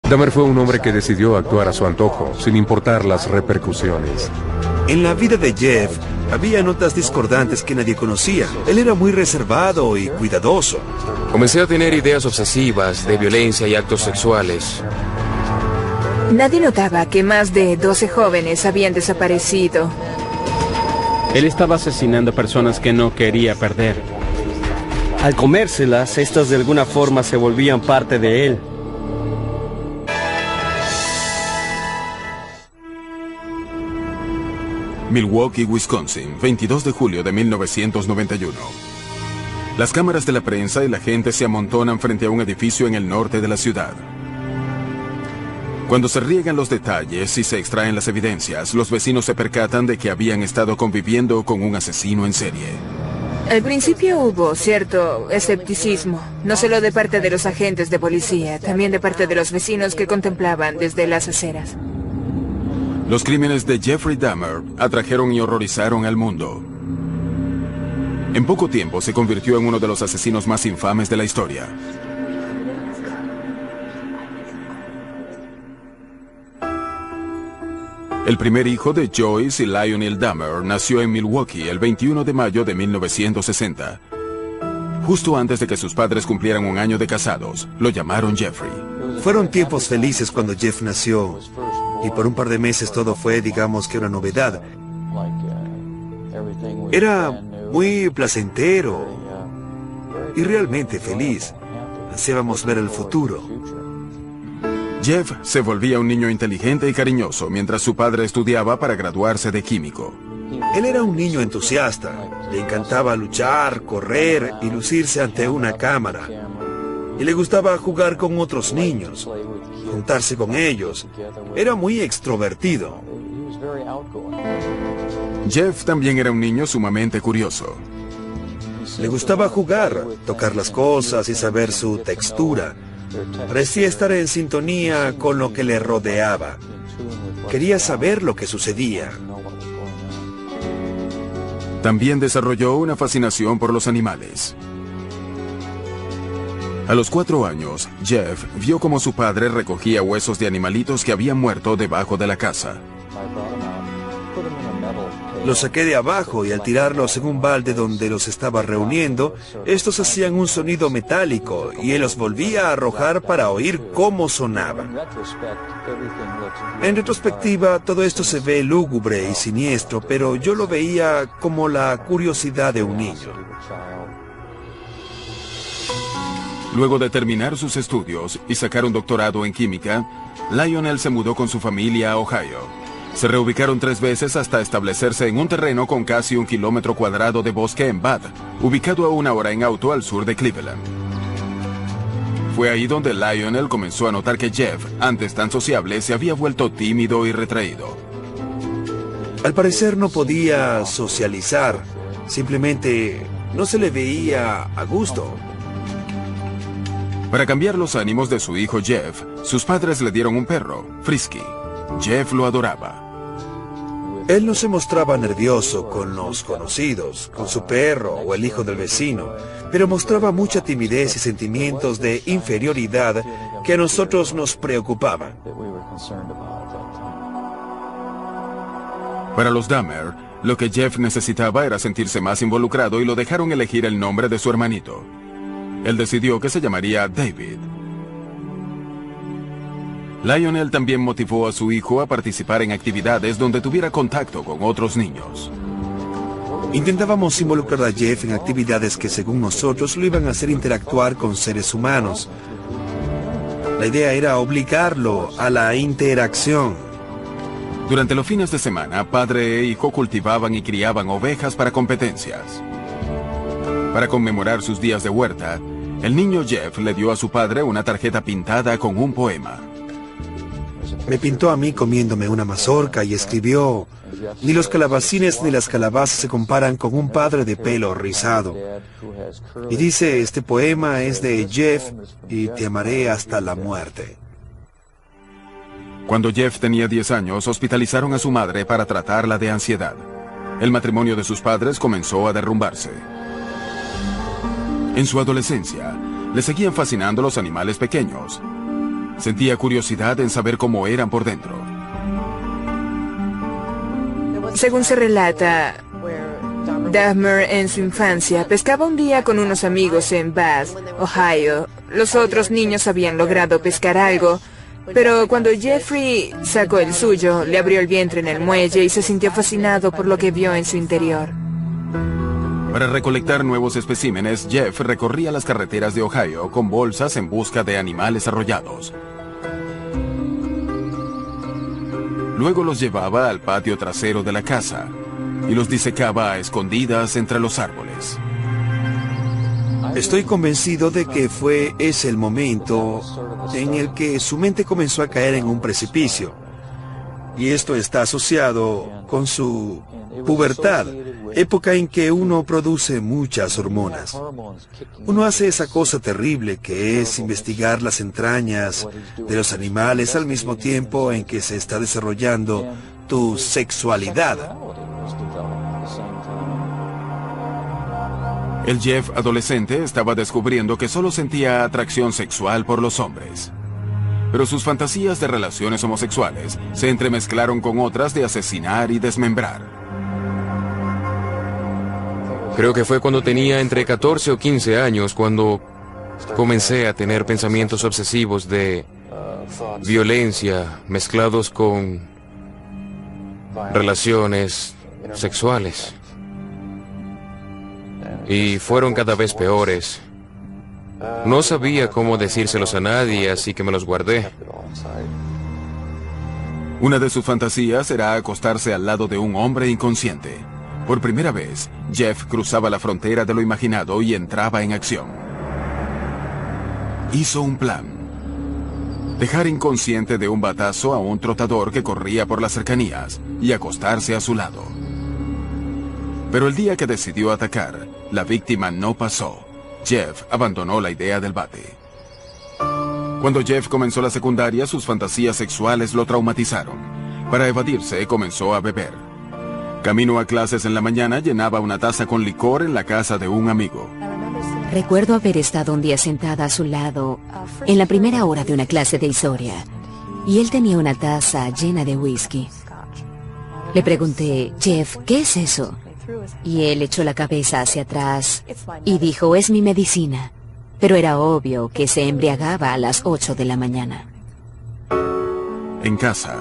Dahmer fue un hombre que decidió actuar a su antojo, sin importar las repercusiones. En la vida de Jeff, había notas discordantes que nadie conocía. Él era muy reservado y cuidadoso. Comencé a tener ideas obsesivas de violencia y actos sexuales. Nadie notaba que más de 12 jóvenes habían desaparecido. Él estaba asesinando personas que no quería perder. Al comérselas, estas de alguna forma se volvían parte de él. Milwaukee, Wisconsin, 22 de julio de 1991. Las cámaras de la prensa y la gente se amontonan frente a un edificio en el norte de la ciudad. Cuando se riegan los detalles y se extraen las evidencias, los vecinos se percatan de que habían estado conviviendo con un asesino en serie. Al principio hubo cierto escepticismo, no solo de parte de los agentes de policía, también de parte de los vecinos que contemplaban desde las aceras. Los crímenes de Jeffrey Dahmer atrajeron y horrorizaron al mundo. En poco tiempo se convirtió en uno de los asesinos más infames de la historia. El primer hijo de Joyce y Lionel Dahmer nació en Milwaukee el 21 de mayo de 1960. Justo antes de que sus padres cumplieran un año de casados, lo llamaron Jeffrey. Fueron tiempos felices cuando Jeff nació. Y por un par de meses todo fue, digamos que una novedad. Era muy placentero y realmente feliz. Ansiábamos ver el futuro. Jeff se volvía un niño inteligente y cariñoso mientras su padre estudiaba para graduarse de químico. Él era un niño entusiasta. Le encantaba luchar, correr y lucirse ante una cámara. Y le gustaba jugar con otros niños, juntarse con ellos. Era muy extrovertido. Jeff también era un niño sumamente curioso. Le gustaba jugar, tocar las cosas y saber su textura. Parecía estar en sintonía con lo que le rodeaba. Quería saber lo que sucedía. También desarrolló una fascinación por los animales. A los 4 años, Jeff vio cómo su padre recogía huesos de animalitos que habían muerto debajo de la casa. Los saqué de abajo y al tirarlos en un balde donde los estaba reuniendo, estos hacían un sonido metálico y él los volvía a arrojar para oír cómo sonaban. En retrospectiva, todo esto se ve lúgubre y siniestro, pero yo lo veía como la curiosidad de un niño. Luego de terminar sus estudios y sacar un doctorado en química, Lionel se mudó con su familia a Ohio. Se reubicaron 3 veces hasta establecerse en un terreno con casi 1 kilómetro cuadrado de bosque en Bath, ubicado a 1 hora en auto al sur de Cleveland. Fue ahí donde Lionel comenzó a notar que Jeff, antes tan sociable, se había vuelto tímido y retraído. Al parecer no podía socializar, simplemente no se le veía a gusto. Para cambiar los ánimos de su hijo Jeff, sus padres le dieron un perro, Frisky. Jeff lo adoraba. Él no se mostraba nervioso con los conocidos, con su perro o el hijo del vecino, pero mostraba mucha timidez y sentimientos de inferioridad que a nosotros nos preocupaban. Para los Dahmer, lo que Jeff necesitaba era sentirse más involucrado y lo dejaron elegir el nombre de su hermanito. Él decidió que se llamaría David. Lionel también motivó a su hijo a participar en actividades donde tuviera contacto con otros niños. Intentábamos involucrar a Jeff en actividades que según nosotros lo iban a hacer interactuar con seres humanos. La idea era obligarlo a la interacción. Durante los fines de semana, padre e hijo cultivaban y criaban ovejas para competencias. Para conmemorar sus días de huerta, el niño Jeff le dio a su padre una tarjeta pintada con un poema. Me pintó a mí comiéndome una mazorca y escribió: ni los calabacines ni las calabazas se comparan con un padre de pelo rizado. Y dice, este poema es de Jeff y te amaré hasta la muerte. Cuando Jeff tenía 10 años, hospitalizaron a su madre para tratarla de ansiedad. El matrimonio de sus padres comenzó a derrumbarse. En su adolescencia, le seguían fascinando los animales pequeños. Sentía curiosidad en saber cómo eran por dentro. Según se relata, Dahmer en su infancia pescaba un día con unos amigos en Bath, Ohio. Los otros niños habían logrado pescar algo, pero cuando Jeffrey sacó el suyo, le abrió el vientre en el muelle y se sintió fascinado por lo que vio en su interior. Para recolectar nuevos especímenes, Jeff recorría las carreteras de Ohio con bolsas en busca de animales arrollados. Luego los llevaba al patio trasero de la casa y los disecaba a escondidas entre los árboles. Estoy convencido de que fue ese el momento en el que su mente comenzó a caer en un precipicio. Y esto está asociado con su pubertad, época en que uno produce muchas hormonas. Uno hace esa cosa terrible que es investigar las entrañas de los animales al mismo tiempo en que se está desarrollando tu sexualidad. El Jeff adolescente estaba descubriendo que solo sentía atracción sexual por los hombres. Pero sus fantasías de relaciones homosexuales se entremezclaron con otras de asesinar y desmembrar. Creo que fue cuando tenía entre 14 o 15 años cuando comencé a tener pensamientos obsesivos de violencia mezclados con relaciones sexuales. Y fueron cada vez peores. No sabía cómo decírselos a nadie, así que me los guardé. Una de sus fantasías era acostarse al lado de un hombre inconsciente. Por primera vez, Jeff cruzaba la frontera de lo imaginado y entraba en acción. Hizo un plan. Dejar inconsciente de un batazo a un trotador que corría por las cercanías y acostarse a su lado. Pero el día que decidió atacar, la víctima no pasó. Jeff abandonó la idea del bate. Cuando Jeff comenzó la secundaria, sus fantasías sexuales lo traumatizaron. Para evadirse, comenzó a beber. Camino a clases en la mañana, llenaba una taza con licor en la casa de un amigo. Recuerdo haber estado un día sentada a su lado en la primera hora de una clase de historia, y él tenía una taza llena de whisky. Le pregunté, Jeff, ¿qué es eso? Y él echó la cabeza hacia atrás y dijo, es mi medicina. Pero era obvio que se embriagaba a las 8 de la mañana. En casa,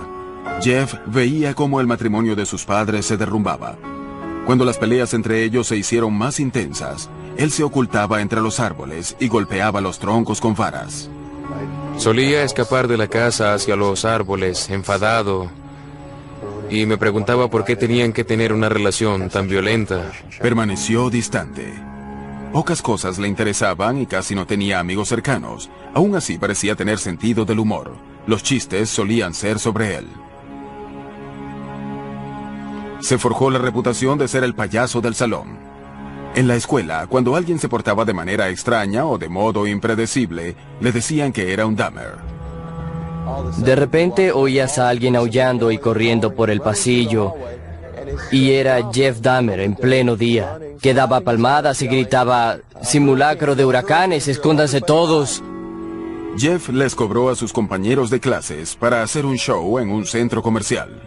Jeff veía cómo el matrimonio de sus padres se derrumbaba. Cuando las peleas entre ellos se hicieron más intensas, él se ocultaba entre los árboles y golpeaba los troncos con varas. Solía escapar de la casa hacia los árboles, enfadado, y me preguntaba por qué tenían que tener una relación tan violenta. Permaneció distante. Pocas cosas le interesaban y casi no tenía amigos cercanos. Aún así parecía tener sentido del humor. Los chistes solían ser sobre él. Se forjó la reputación de ser el payaso del salón. En la escuela, cuando alguien se portaba de manera extraña o de modo impredecible, le decían que era un Dahmer. De repente oías a alguien aullando y corriendo por el pasillo, y era Jeff Dahmer en pleno día, que daba palmadas y gritaba, simulacro de huracanes, escóndanse todos. Jeff les cobró a sus compañeros de clases para hacer un show en un centro comercial.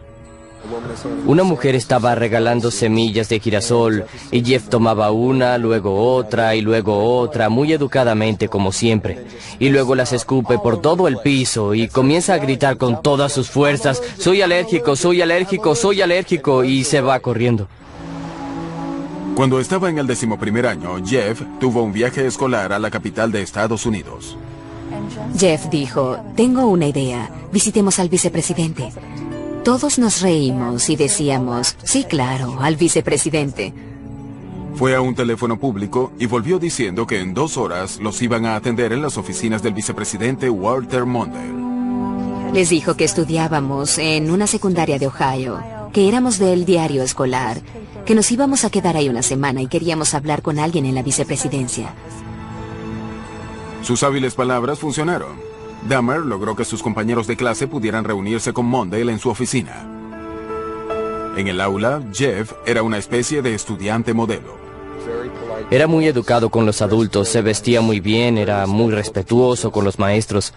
Una mujer estaba regalando semillas de girasol y Jeff tomaba una, luego otra y luego otra, muy educadamente como siempre. Y luego las escupe por todo el piso y comienza a gritar con todas sus fuerzas, soy alérgico, soy alérgico, soy alérgico, y se va corriendo. Cuando estaba en el 11º año, Jeff tuvo un viaje escolar a la capital de Estados Unidos. Jeff dijo, tengo una idea, visitemos al vicepresidente. Todos nos reímos y decíamos, sí, claro, al vicepresidente. Fue a un teléfono público y volvió diciendo que en 2 horas los iban a atender en las oficinas del vicepresidente Walter Mondale. Les dijo que estudiábamos en una secundaria de Ohio, que éramos del diario escolar, que nos íbamos a quedar ahí una semana y queríamos hablar con alguien en la vicepresidencia. Sus hábiles palabras funcionaron. Dahmer logró que sus compañeros de clase pudieran reunirse con Mondale en su oficina. En el aula, Jeff era una especie de estudiante modelo. Era muy educado con los adultos, se vestía muy bien, era muy respetuoso con los maestros.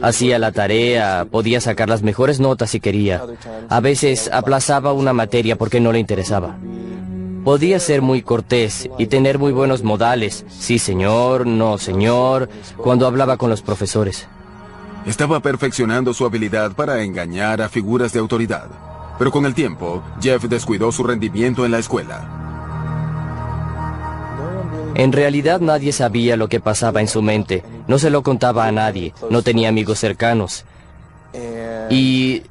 Hacía la tarea, podía sacar las mejores notas si quería. A veces aplazaba una materia porque no le interesaba. Podía ser muy cortés y tener muy buenos modales. Sí, señor, no, señor, cuando hablaba con los profesores. Estaba perfeccionando su habilidad para engañar a figuras de autoridad. Pero con el tiempo, Jeff descuidó su rendimiento en la escuela. En realidad nadie sabía lo que pasaba en su mente. No se lo contaba a nadie, no tenía amigos cercanos. Y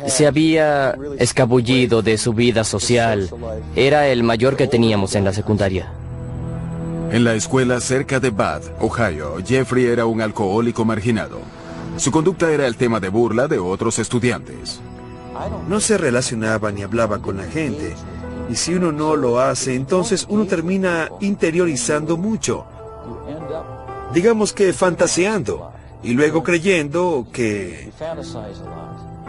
se había escabullido de su vida social. Era el mayor que teníamos en la secundaria. En la escuela cerca de Bath, Ohio, Jeffrey era un alcohólico marginado. Su conducta era el tema de burla de otros estudiantes. No se relacionaba ni hablaba con la gente. Y si uno no lo hace, entonces uno termina interiorizando mucho. Digamos que fantaseando. Y luego creyendo que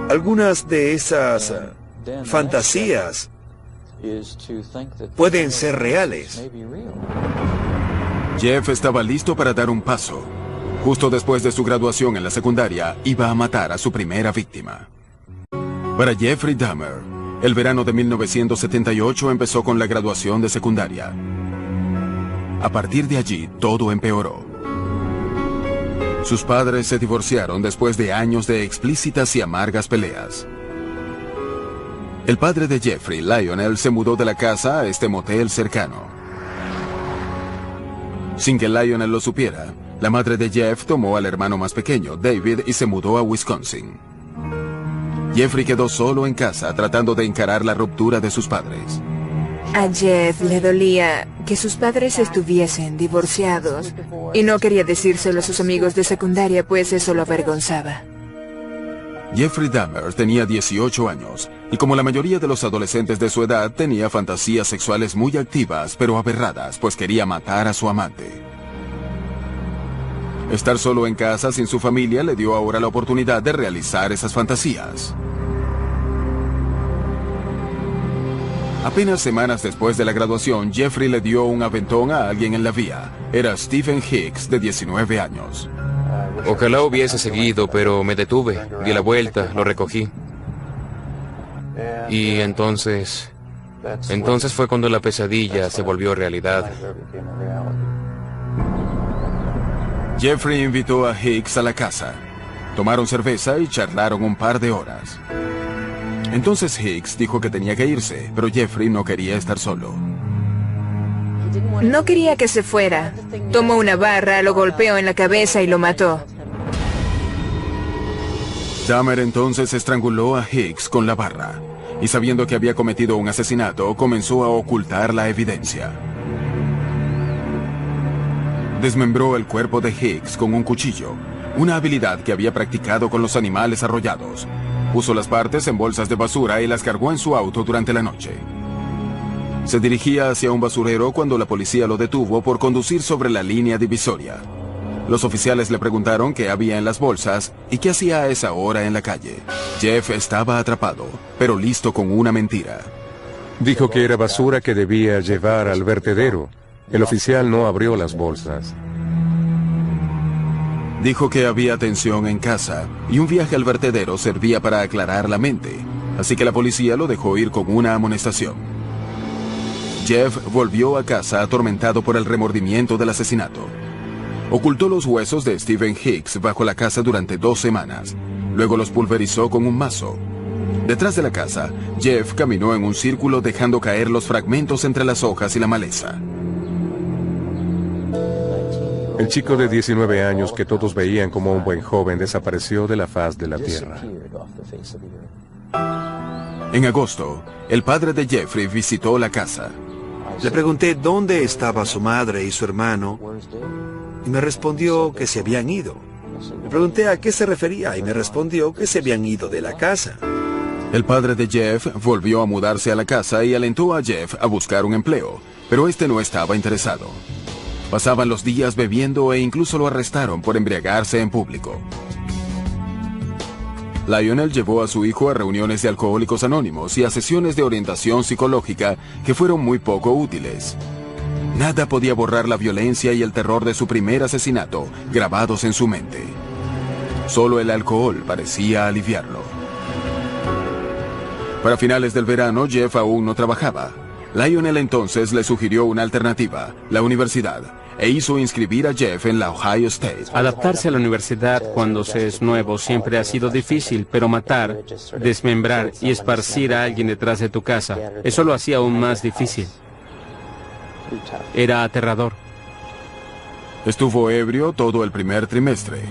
algunas de esas fantasías pueden ser reales. Jeff estaba listo para dar un paso. Justo después de su graduación en la secundaria, iba a matar a su primera víctima. Para Jeffrey Dahmer, el verano de 1978 empezó con la graduación de secundaria. A partir de allí, todo empeoró. Sus padres se divorciaron después de años de explícitas y amargas peleas. El padre de Jeffrey, Lionel, se mudó de la casa a este motel cercano. Sin que Lionel lo supiera, la madre de Jeff tomó al hermano más pequeño, David, y se mudó a Wisconsin. Jeffrey quedó solo en casa tratando de encarar la ruptura de sus padres. A Jeff le dolía que sus padres estuviesen divorciados y no quería decírselo a sus amigos de secundaria, pues eso lo avergonzaba. Jeffrey Dahmer tenía 18 años y, como la mayoría de los adolescentes de su edad, tenía fantasías sexuales muy activas pero aberradas, pues quería matar a su amante. Estar solo en casa sin su familia le dio ahora la oportunidad de realizar esas fantasías. Apenas semanas después de la graduación, Jeffrey le dio un aventón a alguien en la vía. Era Stephen Hicks, de 19 años. Ojalá hubiese seguido, pero me detuve, di la vuelta, lo recogí. Y entonces fue cuando la pesadilla se volvió realidad. Jeffrey invitó a Hicks a la casa. Tomaron cerveza y charlaron un par de horas. Entonces Hicks dijo que tenía que irse, pero Jeffrey no quería estar solo. No quería que se fuera. Tomó una barra, lo golpeó en la cabeza y lo mató. Dahmer entonces estranguló a Hicks con la barra, y sabiendo que había cometido un asesinato, comenzó a ocultar la evidencia. Desmembró el cuerpo de Hicks con un cuchillo, una habilidad que había practicado con los animales arrollados. Puso las partes en bolsas de basura y las cargó en su auto durante la noche. Se dirigía hacia un basurero cuando la policía lo detuvo por conducir sobre la línea divisoria. Los oficiales le preguntaron qué había en las bolsas y qué hacía a esa hora en la calle. Jeff estaba atrapado, pero listo con una mentira. Dijo que era basura que debía llevar al vertedero. El oficial no abrió las bolsas. Dijo que había tensión en casa y un viaje al vertedero servía para aclarar la mente, así que la policía lo dejó ir con una amonestación. Jeff volvió a casa atormentado por el remordimiento del asesinato. Ocultó los huesos de Stephen Hicks bajo la casa durante 2 semanas. Luego los pulverizó con un mazo. Detrás de la casa, Jeff caminó en un círculo dejando caer los fragmentos entre las hojas y la maleza. El chico de 19 años que todos veían como un buen joven desapareció de la faz de la tierra. En agosto, el padre de Jeffrey visitó la casa. Le pregunté dónde estaba su madre y su hermano y me respondió que se habían ido. Le pregunté a qué se refería y me respondió que se habían ido de la casa. El padre de Jeff volvió a mudarse a la casa y alentó a Jeff a buscar un empleo, pero este no estaba interesado. Pasaban los días bebiendo e incluso lo arrestaron por embriagarse en público. Lionel llevó a su hijo a reuniones de alcohólicos anónimos y a sesiones de orientación psicológica que fueron muy poco útiles. Nada podía borrar la violencia y el terror de su primer asesinato, grabados en su mente. Solo el alcohol parecía aliviarlo. Para finales del verano, Jeff aún no trabajaba. Lionel entonces le sugirió una alternativa, la universidad, e hizo inscribir a Jeff en la Ohio State. Adaptarse a la universidad cuando se es nuevo siempre ha sido difícil, pero matar, desmembrar y esparcir a alguien detrás de tu casa, eso lo hacía aún más difícil. Era aterrador. Estuvo ebrio todo el primer trimestre.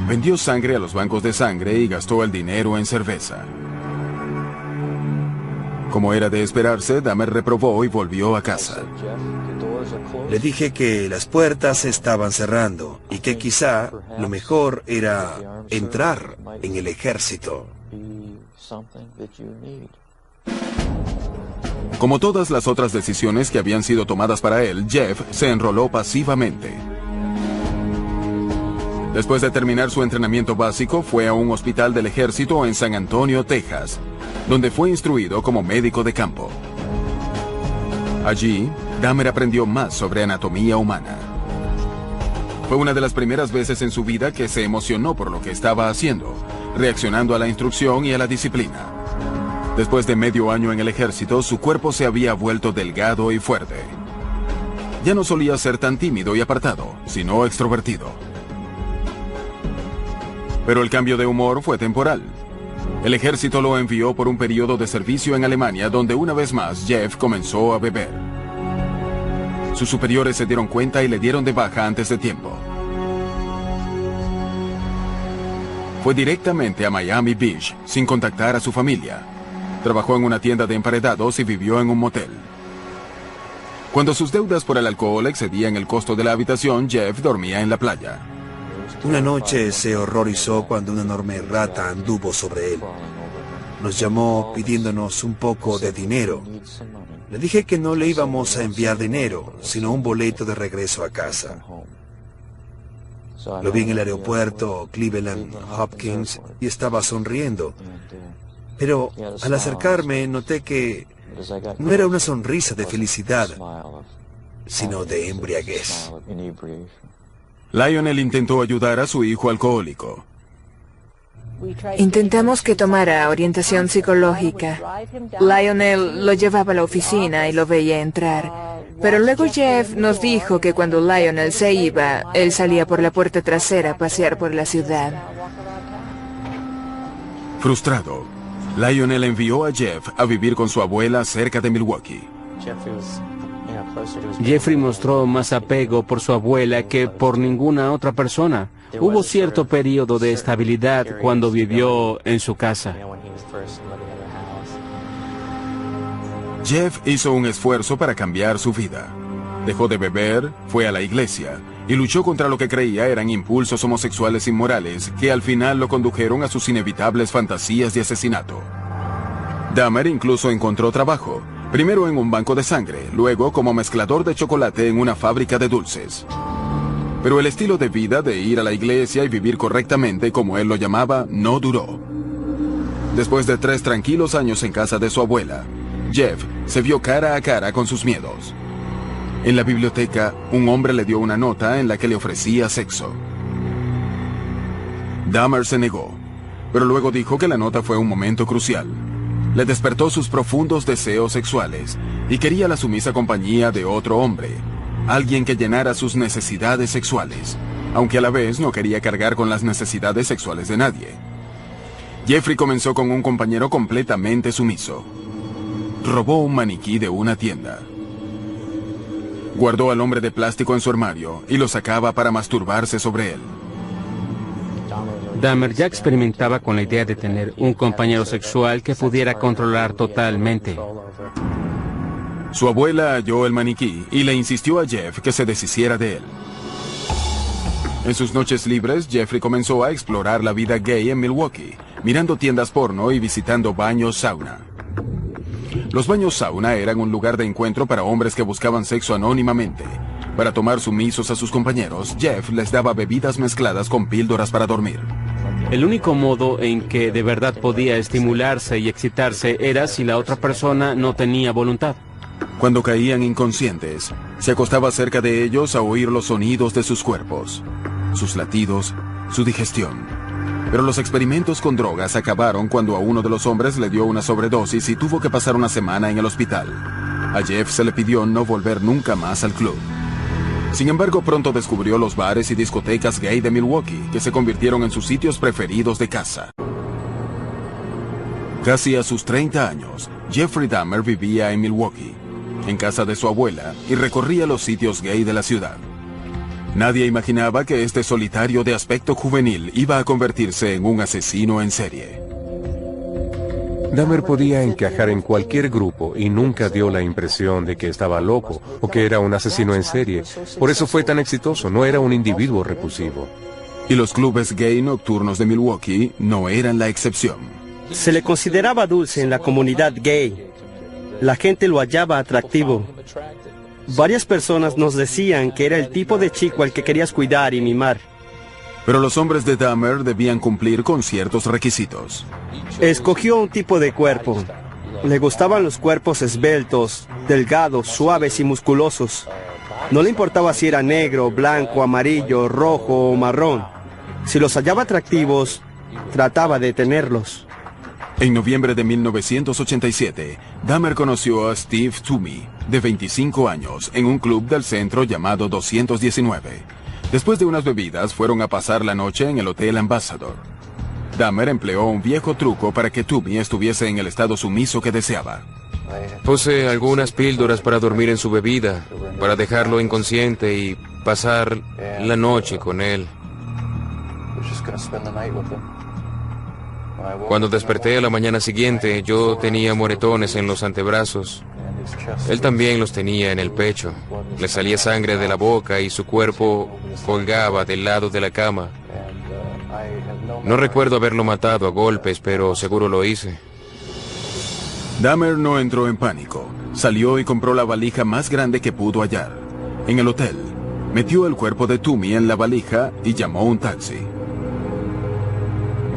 Vendió sangre a los bancos de sangre y gastó el dinero en cerveza. Como era de esperarse, Dahmer reprobó y volvió a casa. Le dije que las puertas se estaban cerrando y que quizá lo mejor era entrar en el ejército. Como todas las otras decisiones que habían sido tomadas para él, Jeff se enroló pasivamente. Después de terminar su entrenamiento básico, fue a un hospital del ejército en San Antonio, Texas, donde fue instruido como médico de campo. Allí, Dahmer aprendió más sobre anatomía humana. Fue una de las primeras veces en su vida que se emocionó por lo que estaba haciendo, reaccionando a la instrucción y a la disciplina. Después de medio año en el ejército, su cuerpo se había vuelto delgado y fuerte. Ya no solía ser tan tímido y apartado, sino extrovertido. Pero el cambio de humor fue temporal. El ejército lo envió por un periodo de servicio en Alemania, donde una vez más Jeff comenzó a beber. Sus superiores se dieron cuenta y le dieron de baja antes de tiempo. Fue directamente a Miami Beach, sin contactar a su familia. Trabajó en una tienda de emparedados y vivió en un motel. Cuando sus deudas por el alcohol excedían el costo de la habitación, Jeff dormía en la playa. Una noche se horrorizó cuando una enorme rata anduvo sobre él. Nos llamó pidiéndonos un poco de dinero. Le dije que no le íbamos a enviar dinero, sino un boleto de regreso a casa. Lo vi en el aeropuerto Cleveland Hopkins y estaba sonriendo. Pero al acercarme noté que no era una sonrisa de felicidad, sino de embriaguez. Lionel intentó ayudar a su hijo alcohólico. Intentamos que tomara orientación psicológica. Lionel lo llevaba a la oficina y lo veía entrar. Pero luego Jeff nos dijo que cuando Lionel se iba, él salía por la puerta trasera a pasear por la ciudad. Frustrado, Lionel envió a Jeff a vivir con su abuela cerca de Milwaukee. Jeffrey mostró más apego por su abuela que por ninguna otra persona. Hubo cierto periodo de estabilidad cuando vivió en su casa. Jeff hizo un esfuerzo para cambiar su vida. Dejó de beber, fue a la iglesia y luchó contra lo que creía eran impulsos homosexuales inmorales que al final lo condujeron a sus inevitables fantasías de asesinato. Dahmer incluso encontró trabajo, primero en un banco de sangre, luego como mezclador de chocolate en una fábrica de dulces. Pero el estilo de vida de ir a la iglesia y vivir correctamente, como él lo llamaba, no duró. Después de 3 tranquilos años en casa de su abuela, Jeff se vio cara a cara con sus miedos. En la biblioteca, un hombre le dio una nota en la que le ofrecía sexo. Dahmer se negó, pero luego dijo que la nota fue un momento crucial. Le despertó sus profundos deseos sexuales y quería la sumisa compañía de otro hombre, alguien que llenara sus necesidades sexuales, aunque a la vez no quería cargar con las necesidades sexuales de nadie. Jeffrey comenzó con un compañero completamente sumiso. Robó un maniquí de una tienda. Guardó al hombre de plástico en su armario y lo sacaba para masturbarse sobre él. Dahmer ya experimentaba con la idea de tener un compañero sexual que pudiera controlar totalmente. Su abuela halló el maniquí y le insistió a Jeff que se deshiciera de él. En sus noches libres, Jeffrey comenzó a explorar la vida gay en Milwaukee, mirando tiendas porno y visitando baños sauna. Los baños sauna eran un lugar de encuentro para hombres que buscaban sexo anónimamente. Para tomar sumisos a sus compañeros, Jeff les daba bebidas mezcladas con píldoras para dormir. El único modo en que de verdad podía estimularse y excitarse era si la otra persona no tenía voluntad. Cuando caían inconscientes, se acostaba cerca de ellos a oír los sonidos de sus cuerpos, sus latidos, su digestión. Pero los experimentos con drogas acabaron cuando a uno de los hombres le dio una sobredosis y tuvo que pasar una semana en el hospital. A Jeff se le pidió no volver nunca más al club. Sin embargo, pronto descubrió los bares y discotecas gay de Milwaukee, que se convirtieron en sus sitios preferidos de caza. Casi a sus 30 años, Jeffrey Dahmer vivía en Milwaukee, en casa de su abuela, y recorría los sitios gay de la ciudad. Nadie imaginaba que este solitario de aspecto juvenil iba a convertirse en un asesino en serie. Dahmer podía encajar en cualquier grupo y nunca dio la impresión de que estaba loco o que era un asesino en serie. Por eso fue tan exitoso, no era un individuo repulsivo. Y los clubes gay nocturnos de Milwaukee no eran la excepción. Se le consideraba dulce en la comunidad gay. La gente lo hallaba atractivo. Varias personas nos decían que era el tipo de chico al que querías cuidar y mimar. Pero los hombres de Dahmer debían cumplir con ciertos requisitos. Escogió un tipo de cuerpo. Le gustaban los cuerpos esbeltos, delgados, suaves y musculosos. No le importaba si era negro, blanco, amarillo, rojo o marrón. Si los hallaba atractivos, trataba de tenerlos. En noviembre de 1987, Dahmer conoció a Steve Toomey, de 25 años, en un club del centro llamado 219. Después de unas bebidas, fueron a pasar la noche en el Hotel Ambassador. Dahmer empleó un viejo truco para que Toomey estuviese en el estado sumiso que deseaba. Puse algunas píldoras para dormir en su bebida, para dejarlo inconsciente y pasar la noche con él. Cuando desperté a la mañana siguiente, yo tenía moretones en los antebrazos. Él también los tenía en el pecho. Le salía sangre de la boca y su cuerpo colgaba del lado de la cama. No recuerdo haberlo matado a golpes, pero seguro lo hice. Dahmer no entró en pánico. Salió y compró la valija más grande que pudo hallar. En el hotel, metió el cuerpo de Toomey en la valija y llamó un taxi.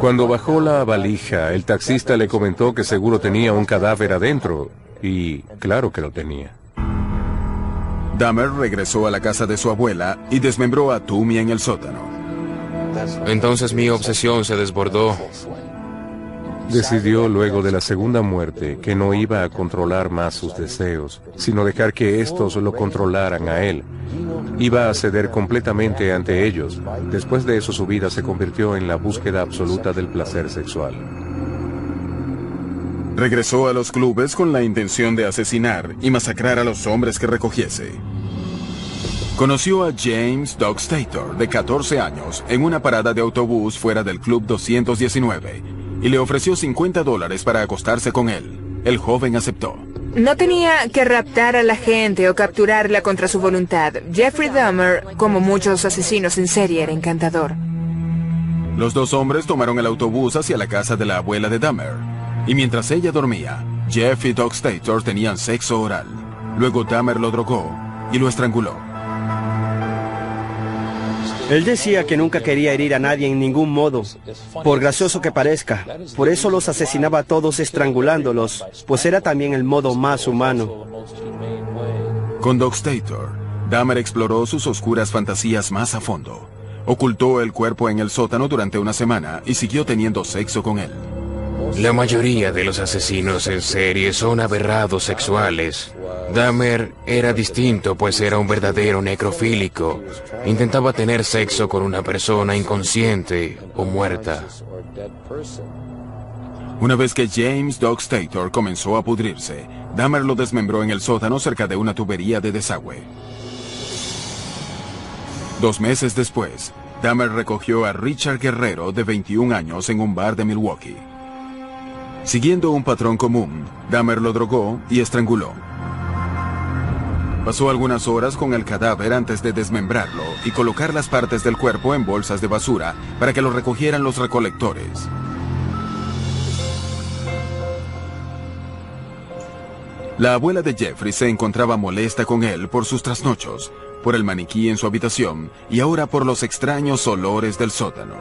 Cuando bajó la valija, el taxista le comentó que seguro tenía un cadáver adentro. Y claro que lo tenía. Dahmer regresó a la casa de su abuela y desmembró a Toomey en el sótano. Entonces mi obsesión se desbordó. Decidió luego de la segunda muerte que no iba a controlar más sus deseos, sino dejar que estos lo controlaran a él. Iba a ceder completamente ante ellos. Después de eso su vida se convirtió en la búsqueda absoluta del placer sexual. Regresó a los clubes con la intención de asesinar y masacrar a los hombres que recogiese. Conoció a James Doug Stator, de 14 años, en una parada de autobús fuera del Club 219, y le ofreció $50 para acostarse con él. El joven aceptó. No tenía que raptar a la gente o capturarla contra su voluntad. Jeffrey Dahmer, como muchos asesinos en serie, era encantador. Los dos hombres tomaron el autobús hacia la casa de la abuela de Dahmer. Y mientras ella dormía, Jeff y Doug Stator tenían sexo oral. Luego Dahmer lo drogó y lo estranguló. Él decía que nunca quería herir a nadie en ningún modo, por gracioso que parezca. Por eso los asesinaba a todos estrangulándolos, pues era también el modo más humano. Con Doug Stator, Dahmer exploró sus oscuras fantasías más a fondo. Ocultó el cuerpo en el sótano durante una semana y siguió teniendo sexo con él. La mayoría de los asesinos en serie son aberrados sexuales. Dahmer era distinto, pues era un verdadero necrofílico. Intentaba tener sexo con una persona inconsciente o muerta. Una vez que James Doug Stator comenzó a pudrirse, Dahmer lo desmembró en el sótano cerca de una tubería de desagüe. 2 meses después, Dahmer recogió a Richard Guerrero, de 21 años, en un bar de Milwaukee. Siguiendo un patrón común, Dahmer lo drogó y estranguló. Pasó algunas horas con el cadáver antes de desmembrarlo y colocar las partes del cuerpo en bolsas de basura para que lo recogieran los recolectores. La abuela de Jeffrey se encontraba molesta con él por sus trasnochos, por el maniquí en su habitación y ahora por los extraños olores del sótano.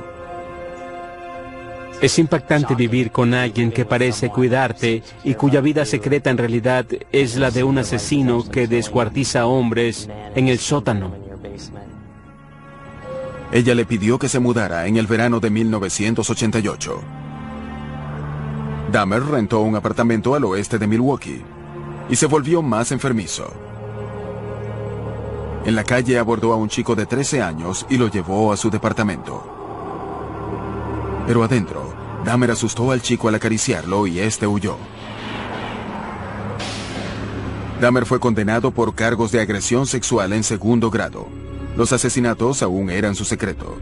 Es impactante vivir con alguien que parece cuidarte y cuya vida secreta en realidad es la de un asesino que descuartiza hombres en el sótano. Ella le pidió que se mudara en el verano de 1988. Dahmer rentó un apartamento al oeste de Milwaukee y se volvió más enfermizo. En la calle abordó a un chico de 13 años y lo llevó a su departamento. Pero adentro, Dahmer asustó al chico al acariciarlo y este huyó. Dahmer fue condenado por cargos de agresión sexual en segundo grado. Los asesinatos aún eran su secreto.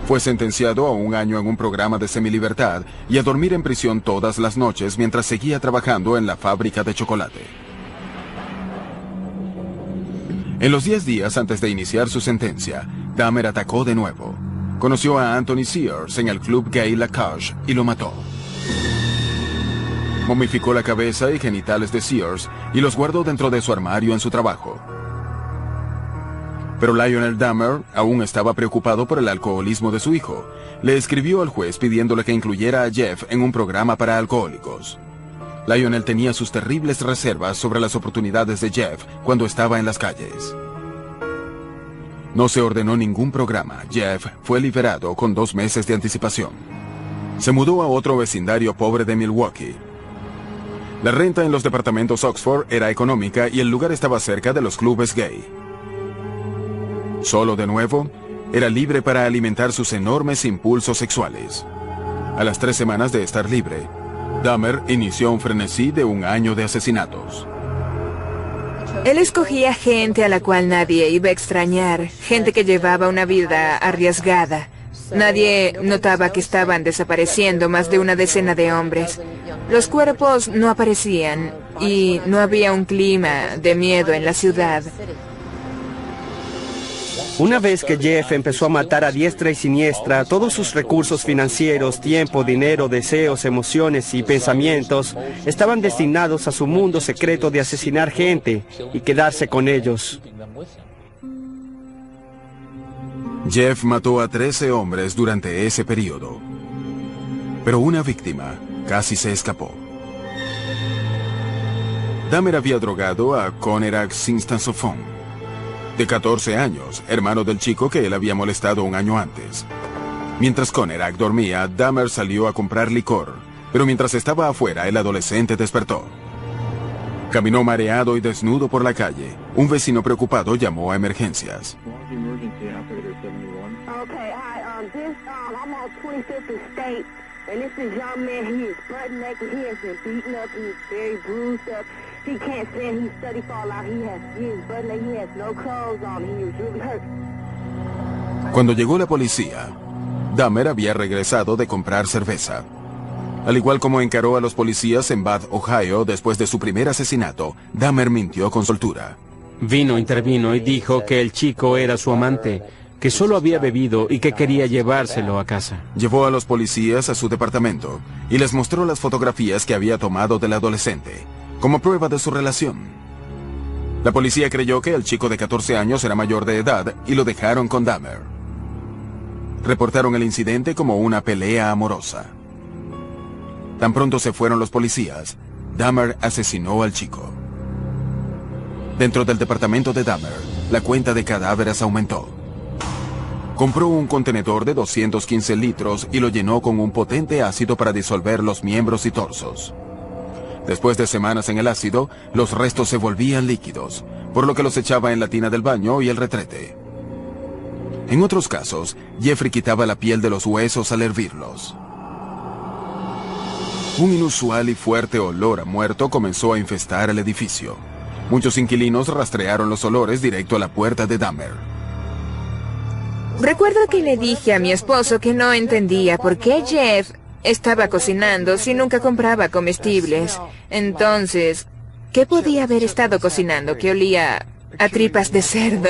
Fue sentenciado a 1 año en un programa de semilibertad y a dormir en prisión todas las noches mientras seguía trabajando en la fábrica de chocolate. En los 10 días antes de iniciar su sentencia, Dahmer atacó de nuevo. Conoció a Anthony Sears en el club gay La Cage y lo mató. Momificó la cabeza y genitales de Sears y los guardó dentro de su armario en su trabajo. Pero Lionel Dahmer aún estaba preocupado por el alcoholismo de su hijo. Le escribió al juez pidiéndole que incluyera a Jeff en un programa para alcohólicos. Lionel tenía sus terribles reservas sobre las oportunidades de Jeff cuando estaba en las calles. No se ordenó ningún programa. Jeff fue liberado con 2 meses de anticipación. Se mudó a otro vecindario pobre de Milwaukee. La renta en los departamentos Oxford era económica y el lugar estaba cerca de los clubes gay. Solo de nuevo, era libre para alimentar sus enormes impulsos sexuales. A las 3 semanas de estar libre, Dahmer inició un frenesí de 1 año de asesinatos. Él escogía gente a la cual nadie iba a extrañar, gente que llevaba una vida arriesgada. Nadie notaba que estaban desapareciendo más de 1 decena de hombres. Los cuerpos no aparecían y no había un clima de miedo en la ciudad. Una vez que Jeff empezó a matar a diestra y siniestra, todos sus recursos financieros, tiempo, dinero, deseos, emociones y pensamientos estaban destinados a su mundo secreto de asesinar gente y quedarse con ellos. Jeff mató a 13 hombres durante ese periodo, pero una víctima casi se escapó. Dahmer había drogado a Conerak Sinstansofon, de 14 años, hermano del chico que él había molestado 1 año antes. Mientras Conerak dormía, Dahmer salió a comprar licor, pero mientras estaba afuera, el adolescente despertó. Caminó mareado y desnudo por la calle. Un vecino preocupado llamó a emergencias. And this is young man, he is butt naked, he has been beaten up, he is very bruised up. He can't stand, he's study fall out, he is butt naked, he has no clothes on, he is really hurt. Cuando llegó la policía, Dahmer había regresado de comprar cerveza. Al igual como encaró a los policías en Bath, Ohio, después de su primer asesinato, Dahmer mintió con soltura. Intervino y dijo que el chico era su amante, que solo había bebido y que quería llevárselo a casa. Llevó a los policías a su departamento y les mostró las fotografías que había tomado del adolescente, como prueba de su relación. La policía creyó que el chico de 14 años era mayor de edad y lo dejaron con Dahmer. Reportaron el incidente como una pelea amorosa. Tan pronto se fueron los policías, Dahmer asesinó al chico. Dentro del departamento de Dahmer, la cuenta de cadáveres aumentó. Compró un contenedor de 215 litros y lo llenó con un potente ácido para disolver los miembros y torsos. Después de semanas en el ácido, los restos se volvían líquidos, por lo que los echaba en la tina del baño y el retrete. En otros casos, Jeffrey quitaba la piel de los huesos al hervirlos. Un inusual y fuerte olor a muerto comenzó a infestar el edificio. Muchos inquilinos rastrearon los olores directo a la puerta de Dahmer. Recuerdo que le dije a mi esposo que no entendía por qué Jeff estaba cocinando si nunca compraba comestibles. Entonces, ¿qué podía haber estado cocinando que olía a tripas de cerdo?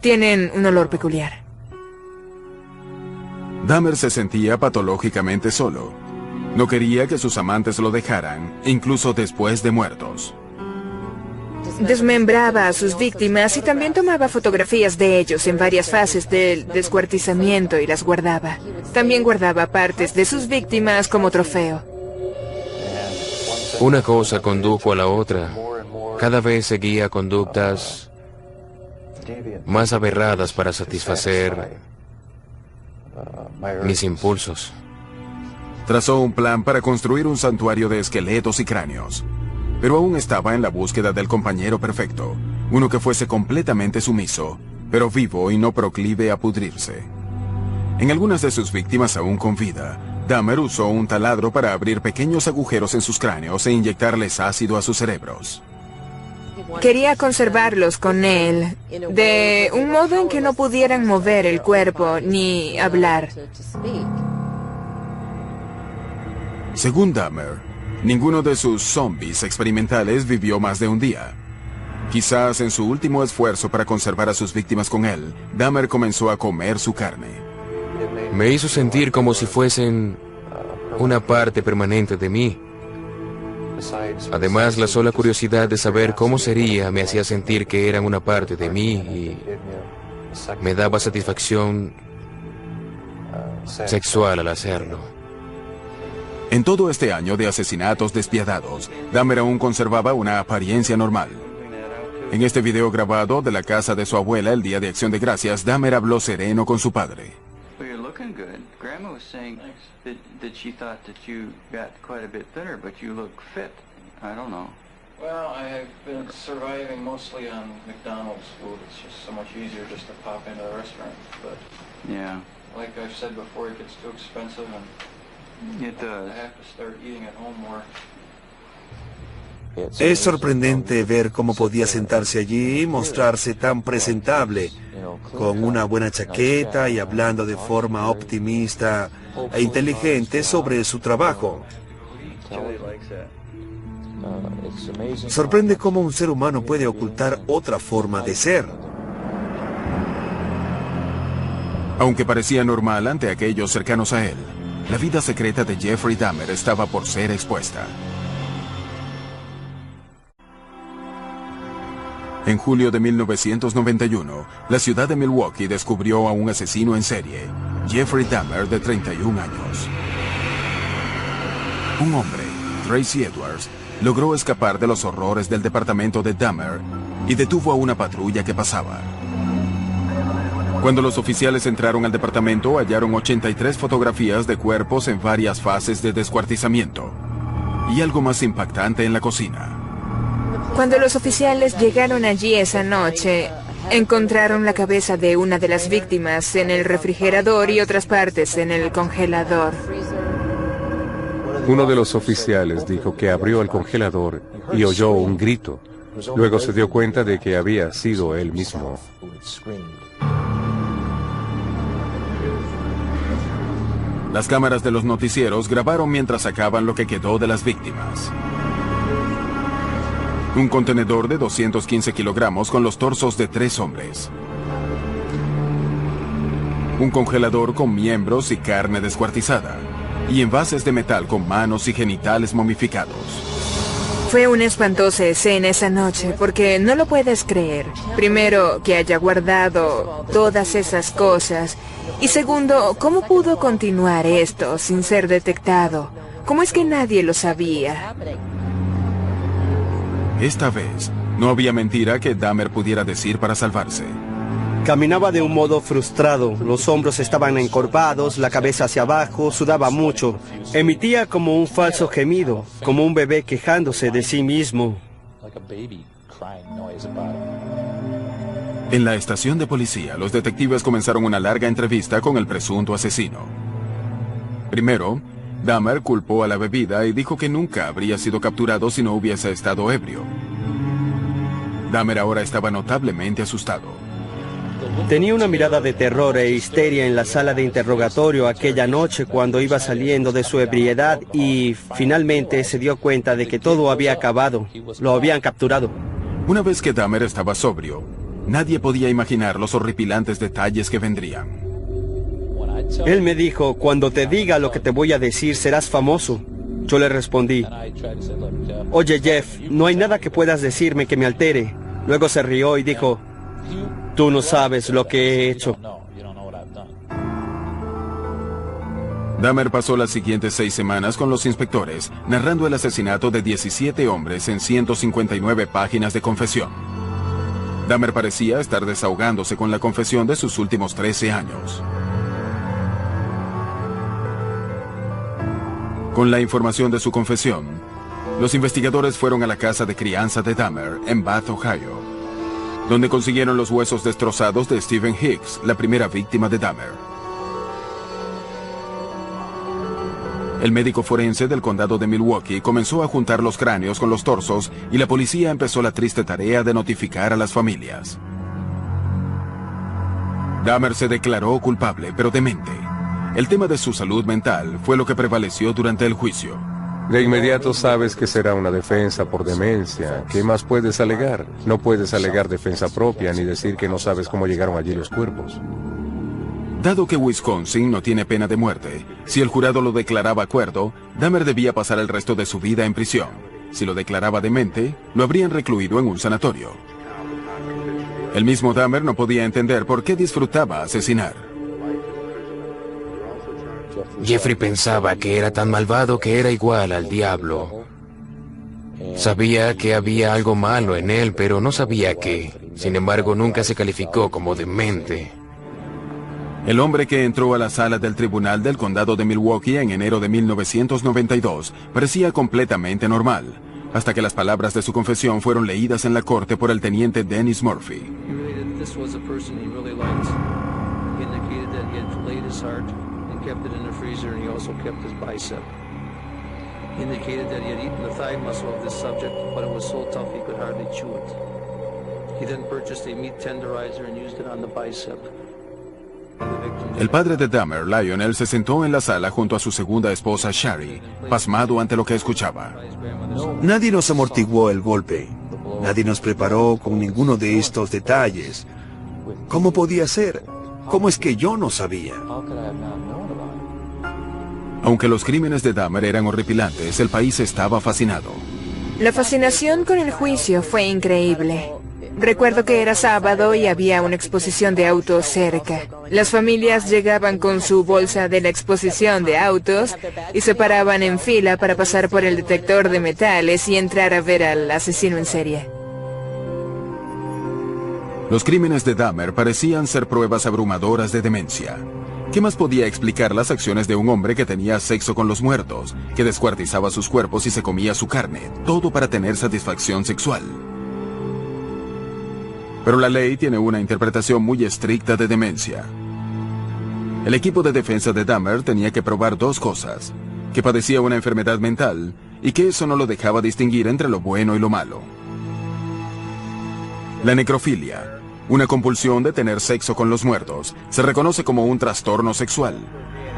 Tienen un olor peculiar. Dahmer se sentía patológicamente solo. No quería que sus amantes lo dejaran, incluso después de muertos. Desmembraba a sus víctimas y también tomaba fotografías de ellos en varias fases del descuartizamiento y las guardaba. También guardaba partes de sus víctimas como trofeo. Una cosa condujo a la otra. Cada vez seguía conductas más aberradas para satisfacer mis impulsos. Trazó un plan para construir un santuario de esqueletos y cráneos, pero aún estaba en la búsqueda del compañero perfecto, uno que fuese completamente sumiso, pero vivo y no proclive a pudrirse. En algunas de sus víctimas aún con vida, Dahmer usó un taladro para abrir pequeños agujeros en sus cráneos e inyectarles ácido a sus cerebros. Quería conservarlos con él, de un modo en que no pudieran mover el cuerpo ni hablar. Según Dahmer, ninguno de sus zombies experimentales vivió más de un día. Quizás en su último esfuerzo para conservar a sus víctimas con él, Dahmer comenzó a comer su carne. Me hizo sentir como si fuesen una parte permanente de mí. Además, la sola curiosidad de saber cómo sería me hacía sentir que eran una parte de mí y me daba satisfacción sexual al hacerlo. En todo este año de asesinatos despiadados, Dahmer aún conservaba una apariencia normal. En este video grabado de la casa de su abuela el día de Acción de Gracias, Dahmer habló sereno con su padre. Well, I've been surviving mostly on McDonald's food. It's just so much easier just to pop into a restaurant. But yeah, like I've said before, it gets too expensive, and it does. I have to start eating at home more. Es sorprendente ver cómo podía sentarse allí y mostrarse tan presentable, con una buena chaqueta y hablando de forma optimista e inteligente sobre su trabajo. Sorprende cómo un ser humano puede ocultar otra forma de ser. Aunque parecía normal ante aquellos cercanos a él, la vida secreta de Jeffrey Dahmer estaba por ser expuesta. En julio de 1991, la ciudad de Milwaukee descubrió a un asesino en serie, Jeffrey Dahmer, de 31 años. Un hombre, Tracy Edwards, logró escapar de los horrores del departamento de Dahmer y detuvo a una patrulla que pasaba. Cuando los oficiales entraron al departamento, hallaron 83 fotografías de cuerpos en varias fases de descuartizamiento y algo más impactante en la cocina. Cuando los oficiales llegaron allí esa noche, encontraron la cabeza de una de las víctimas en el refrigerador y otras partes en el congelador. Uno de los oficiales dijo que abrió el congelador y oyó un grito. Luego se dio cuenta de que había sido él mismo. Las cámaras de los noticieros grabaron mientras sacaban lo que quedó de las víctimas. Un contenedor de 215 kilogramos con los torsos de 3 hombres. Un congelador con miembros y carne descuartizada. Y envases de metal con manos y genitales momificados. Fue una espantosa escena esa noche, porque no lo puedes creer. Primero, que haya guardado todas esas cosas. Y segundo, ¿cómo pudo continuar esto sin ser detectado? ¿Cómo es que nadie lo sabía? Esta vez, no había mentira que Dahmer pudiera decir para salvarse. Caminaba de un modo frustrado, los hombros estaban encorvados, la cabeza hacia abajo, sudaba mucho. Emitía como un falso gemido, como un bebé quejándose de sí mismo. En la estación de policía, los detectives comenzaron una larga entrevista con el presunto asesino. Primero, Dahmer culpó a la bebida y dijo que nunca habría sido capturado si no hubiese estado ebrio. Dahmer ahora estaba notablemente asustado. Tenía una mirada de terror e histeria en la sala de interrogatorio aquella noche cuando iba saliendo de su ebriedad y finalmente se dio cuenta de que todo había acabado. Lo habían capturado. Una vez que Dahmer estaba sobrio, nadie podía imaginar los horripilantes detalles que vendrían. Él me dijo, cuando te diga lo que te voy a decir serás famoso. Yo le respondí, oye Jeff, no hay nada que puedas decirme que me altere. Luego se rió y dijo, tú no sabes lo que he hecho. Dahmer pasó las siguientes 6 semanas con los inspectores, narrando el asesinato de 17 hombres en 159 páginas de confesión. Dahmer parecía estar desahogándose con la confesión de sus últimos 13 años. Con la información de su confesión, los investigadores fueron a la casa de crianza de Dahmer en Bath, Ohio, donde consiguieron los huesos destrozados de Stephen Hicks, la primera víctima de Dahmer. El médico forense del condado de Milwaukee comenzó a juntar los cráneos con los torsos y la policía empezó la triste tarea de notificar a las familias. Dahmer se declaró culpable, pero demente. El tema de su salud mental fue lo que prevaleció durante el juicio. De inmediato sabes que será una defensa por demencia. ¿Qué más puedes alegar? No puedes alegar defensa propia ni decir que no sabes cómo llegaron allí los cuerpos. Dado que Wisconsin no tiene pena de muerte, si el jurado lo declaraba cuerdo, Dahmer debía pasar el resto de su vida en prisión. Si lo declaraba demente, lo habrían recluido en un sanatorio. El mismo Dahmer no podía entender por qué disfrutaba asesinar. Jeffrey pensaba que era tan malvado que era igual al diablo. Sabía que había algo malo en él, pero no sabía qué. Sin embargo, nunca se calificó como demente. El hombre que entró a la sala del tribunal del condado de Milwaukee en enero de 1992 parecía completamente normal, hasta que las palabras de su confesión fueron leídas en la corte por el teniente Dennis Murphy. El padre de Dahmer, Lionel, se sentó en la sala junto a su segunda esposa, Shari, pasmado ante lo que escuchaba. Nadie nos amortiguó el golpe. Nadie nos preparó con ninguno de estos detalles. ¿Cómo podía ser? ¿Cómo es que yo no sabía? Aunque los crímenes de Dahmer eran horripilantes, el país estaba fascinado. La fascinación con el juicio fue increíble. Recuerdo que era sábado y había una exposición de autos cerca. Las familias llegaban con su bolsa de la exposición de autos y se paraban en fila para pasar por el detector de metales y entrar a ver al asesino en serie. Los crímenes de Dahmer parecían ser pruebas abrumadoras de demencia. ¿Qué más podía explicar las acciones de un hombre que tenía sexo con los muertos, que descuartizaba sus cuerpos y se comía su carne, todo para tener satisfacción sexual? Pero la ley tiene una interpretación muy estricta de demencia. El equipo de defensa de Dahmer tenía que probar 2 cosas: que padecía una enfermedad mental y que eso no lo dejaba distinguir entre lo bueno y lo malo. La necrofilia, una compulsión de tener sexo con los muertos, se reconoce como un trastorno sexual,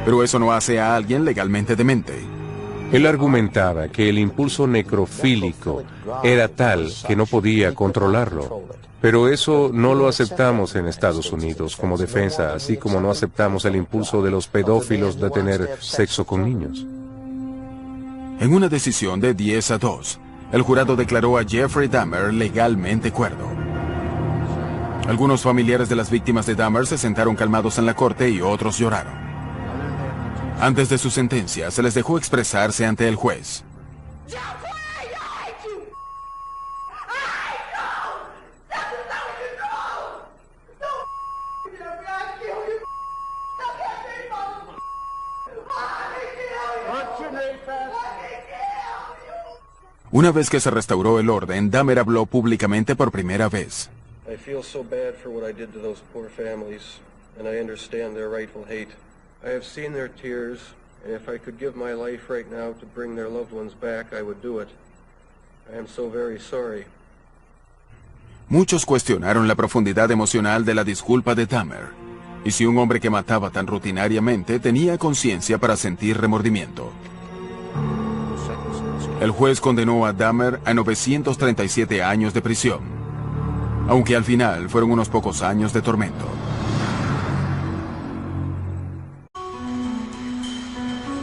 pero eso no hace a alguien legalmente demente. Él argumentaba que el impulso necrofílico era tal que no podía controlarlo. Pero eso no lo aceptamos en Estados Unidos como defensa, así como no aceptamos el impulso de los pedófilos de tener sexo con niños. En una decisión de 10-2, el jurado declaró a Jeffrey Dahmer legalmente cuerdo. Algunos familiares de las víctimas de Dahmer se sentaron calmados en la corte y otros lloraron. Antes de su sentencia, se les dejó expresarse ante el juez. Una vez que se restauró el orden, Dahmer habló públicamente por primera vez. I feel so bad for what I did to those poor families, and I understand their rightful hate. I have seen their tears, and if I could give my life right now to bring their loved ones back, I would do it. I am so very sorry. Muchos cuestionaron la profundidad emocional de la disculpa de Dahmer, y si un hombre que mataba tan rutinariamente tenía conciencia para sentir remordimiento. El juez condenó a Dahmer a 937 años de prisión, aunque al final fueron unos pocos años de tormento.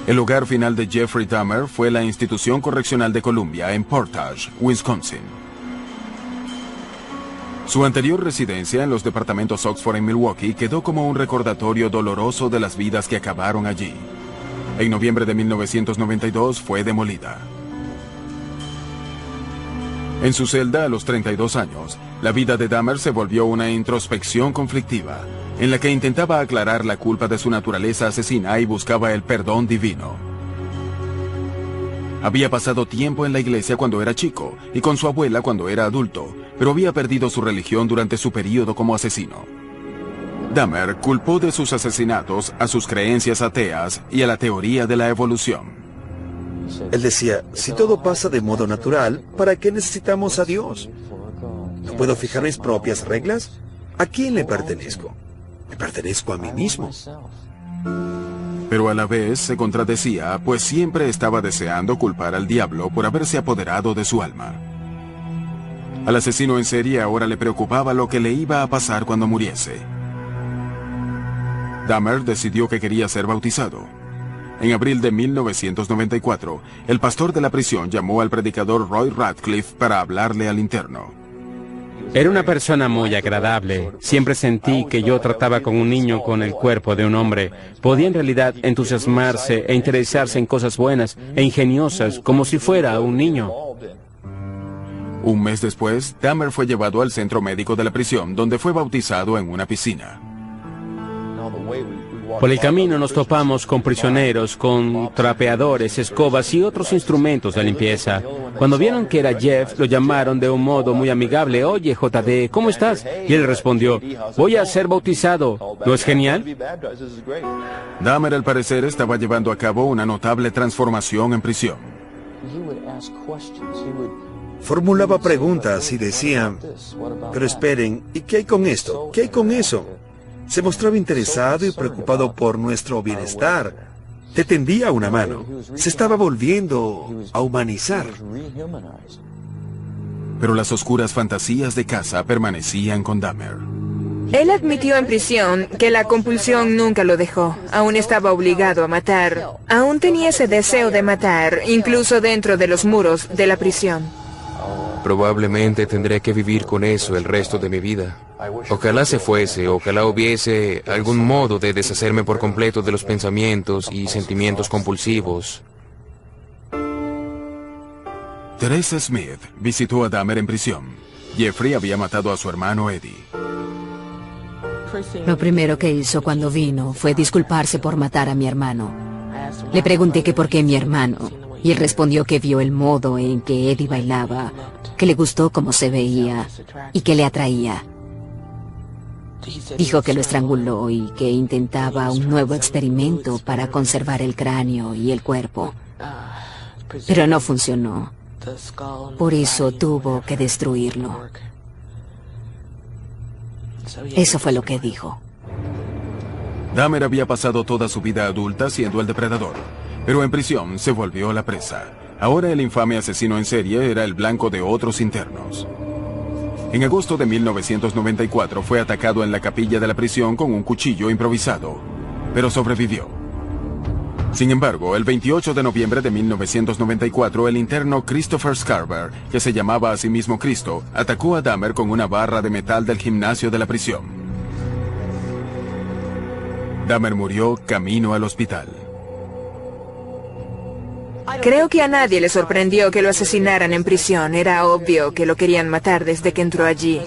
El hogar final de Jeffrey Dahmer fue la Institución Correccional de Columbia en Portage, Wisconsin. Su anterior residencia en los departamentos Oxford y Milwaukee quedó como un recordatorio doloroso de las vidas que acabaron allí. En noviembre de 1992 fue demolida. En su celda a los 32 años, la vida de Dahmer se volvió una introspección conflictiva, en la que intentaba aclarar la culpa de su naturaleza asesina y buscaba el perdón divino. Había pasado tiempo en la iglesia cuando era chico y con su abuela cuando era adulto, pero había perdido su religión durante su período como asesino. Dahmer culpó de sus asesinatos a sus creencias ateas y a la teoría de la evolución. Él decía, si todo pasa de modo natural, ¿para qué necesitamos a Dios? ¿No puedo fijar mis propias reglas? ¿A quién le pertenezco? Me pertenezco a mí mismo. Pero a la vez se contradecía, pues siempre estaba deseando culpar al diablo por haberse apoderado de su alma. Al asesino en serie ahora le preocupaba lo que le iba a pasar cuando muriese. Dahmer decidió que quería ser bautizado. En abril de 1994, el pastor de la prisión llamó al predicador Roy Radcliffe para hablarle al interno. Era una persona muy agradable. Siempre sentí que yo trataba con un niño con el cuerpo de un hombre. Podía en realidad entusiasmarse e interesarse en cosas buenas e ingeniosas, como si fuera un niño. Un mes después, Dahmer fue llevado al centro médico de la prisión, donde fue bautizado en una piscina. Por el camino nos topamos con prisioneros, con trapeadores, escobas y otros instrumentos de limpieza. Cuando vieron que era Jeff, lo llamaron de un modo muy amigable. Oye, JD, ¿cómo estás? Y él respondió, voy a ser bautizado. ¿No es genial? Dahmer, al parecer, estaba llevando a cabo una notable transformación en prisión. Formulaba preguntas y decía, pero esperen, ¿y qué hay con esto? ¿Qué hay con eso? Se mostraba interesado y preocupado por nuestro bienestar. Te tendía una mano. Se estaba volviendo a humanizar. Pero las oscuras fantasías de casa permanecían con Dahmer. Él admitió en prisión que la compulsión nunca lo dejó. Aún estaba obligado a matar. Aún tenía ese deseo de matar, incluso dentro de los muros de la prisión. Probablemente tendré que vivir con eso el resto de mi vida. Ojalá se fuese, ojalá hubiese algún modo de deshacerme por completo de los pensamientos y sentimientos compulsivos. Teresa Smith visitó a Dahmer en prisión. Jeffrey había matado a su hermano Eddie. Lo primero que hizo cuando vino fue disculparse por matar a mi hermano. Le pregunté que por qué mi hermano, y él respondió que vio el modo en que Eddie bailaba, que le gustó cómo se veía y que le atraía. Dijo que lo estranguló y que intentaba un nuevo experimento para conservar el cráneo y el cuerpo. Pero no funcionó. Por eso tuvo que destruirlo. Eso fue lo que dijo. Dahmer había pasado toda su vida adulta siendo el depredador, pero en prisión se volvió la presa. Ahora el infame asesino en serie era el blanco de otros internos. En agosto de 1994 fue atacado en la capilla de la prisión con un cuchillo improvisado, pero sobrevivió. Sin embargo, el 28 de noviembre de 1994, el interno Christopher Scarver, que se llamaba a sí mismo Cristo, atacó a Dahmer con una barra de metal del gimnasio de la prisión. Dahmer murió camino al hospital. Creo que a nadie le sorprendió que lo asesinaran en prisión. Era obvio que lo querían matar desde que entró allí.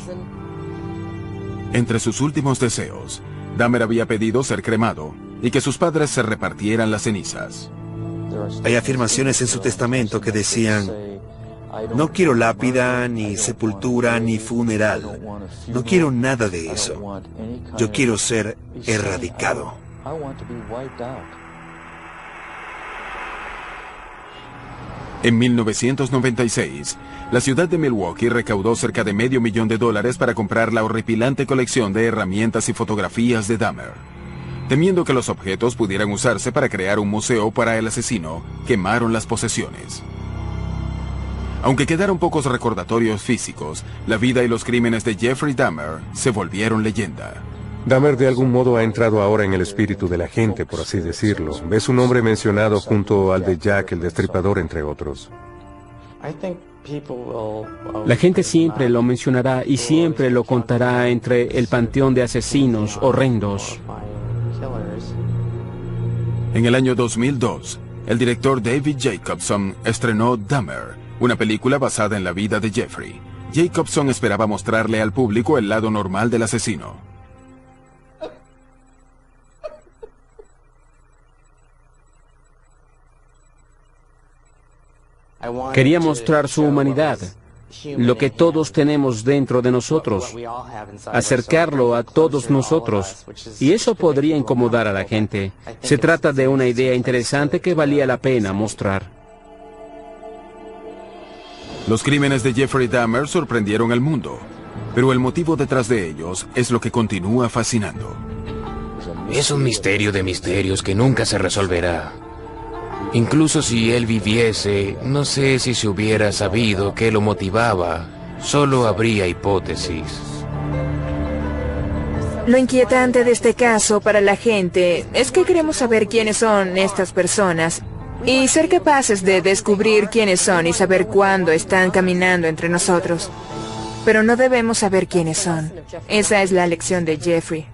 Entre sus últimos deseos, Dahmer había pedido ser cremado y que sus padres se repartieran las cenizas. Hay afirmaciones en su testamento que decían, no quiero lápida, ni sepultura, ni funeral. No quiero nada de eso. Yo quiero ser erradicado. En 1996, la ciudad de Milwaukee recaudó cerca de $500,000 para comprar la horripilante colección de herramientas y fotografías de Dahmer. Temiendo que los objetos pudieran usarse para crear un museo para el asesino, quemaron las posesiones. Aunque quedaron pocos recordatorios físicos, la vida y los crímenes de Jeffrey Dahmer se volvieron leyenda. Dahmer de algún modo ha entrado ahora en el espíritu de la gente, por así decirlo. Ve su nombre mencionado junto al de Jack el Destripador, entre otros. La gente siempre lo mencionará y siempre lo contará entre el panteón de asesinos horrendos. En el año 2002, el director David Jacobson estrenó Dahmer, una película basada en la vida de Jeffrey. Jacobson esperaba mostrarle al público el lado normal del asesino. Quería mostrar su humanidad, lo que todos tenemos dentro de nosotros, acercarlo a todos nosotros, y eso podría incomodar a la gente. Se trata de una idea interesante que valía la pena mostrar. Los crímenes de Jeffrey Dahmer sorprendieron al mundo, pero el motivo detrás de ellos es lo que continúa fascinando. Es un misterio de misterios que nunca se resolverá. Incluso si él viviese, no sé si se hubiera sabido qué lo motivaba. Solo habría hipótesis. Lo inquietante de este caso para la gente es que queremos saber quiénes son estas personas y ser capaces de descubrir quiénes son y saber cuándo están caminando entre nosotros. Pero no debemos saber quiénes son. Esa es la lección de Jeffrey.